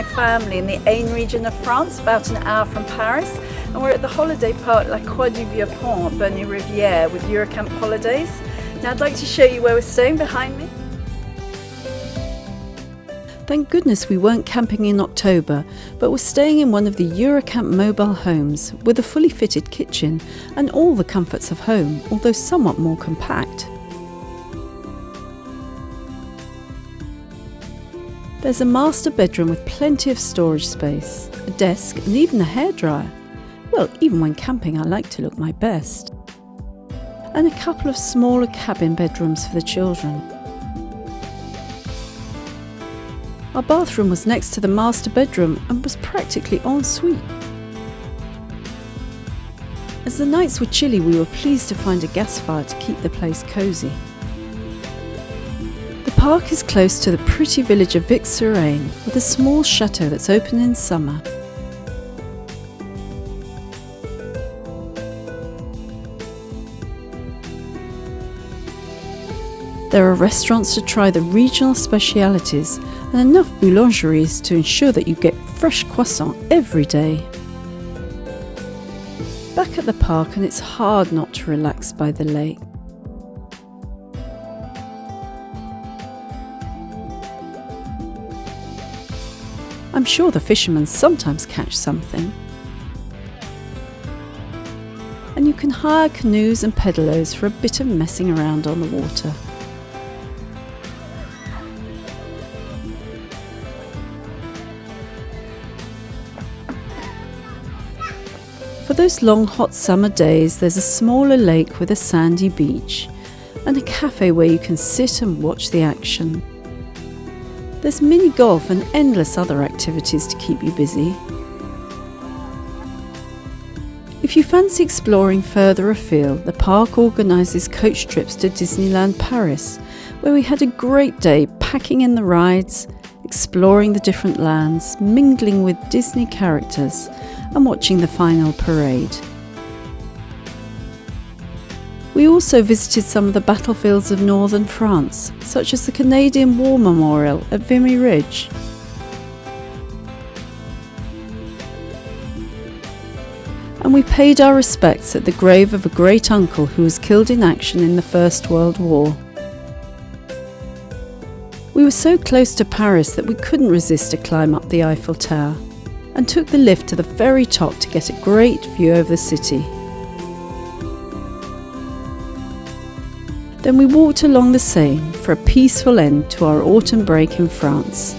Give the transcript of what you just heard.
my family in the Aisne region of France, about an hour from Paris, and we're at the holiday park La Croix du Vieux Pont, Berny-Riviere, with Eurocamp holidays. Now I'd like to show you where we're staying behind me. Thank goodness we weren't camping in October, but were staying in one of the Eurocamp mobile homes with a fully fitted kitchen and all the comforts of home, although somewhat more compact. There's a master bedroom with plenty of storage space, a desk and even a hairdryer. Well, even when camping I like to look my best. And a couple of smaller cabin bedrooms for the children. Our bathroom was next to the master bedroom and was practically en suite. As the nights were chilly, we were pleased to find a gas fire to keep the place cosy. The park is close to the pretty village of Victorine, with a small chateau that's open in summer. There are restaurants to try the regional specialities and enough boulangeries to ensure that you get fresh croissants every day. Back at the park, and it's hard not to relax by the lake. I'm sure the fishermen sometimes catch something. And you can hire canoes and pedalos for a bit of messing around on the water. For those long hot summer days, there's a smaller lake with a sandy beach and a cafe where you can sit and watch the action. There's mini golf and endless other activities to keep you busy. If you fancy exploring further afield, the park organises coach trips to Disneyland Paris, where we had a great day packing in the rides, exploring the different lands, mingling with Disney characters and watching the final parade. We also visited some of the battlefields of northern France, such as the Canadian War Memorial at Vimy Ridge. And we paid our respects at the grave of a great uncle who was killed in action in the First World War. We were so close to Paris that we couldn't resist a climb up the Eiffel Tower, and took the lift to the very top to get a great view over the city. Then we walked along the Seine for a peaceful end to our autumn break in France.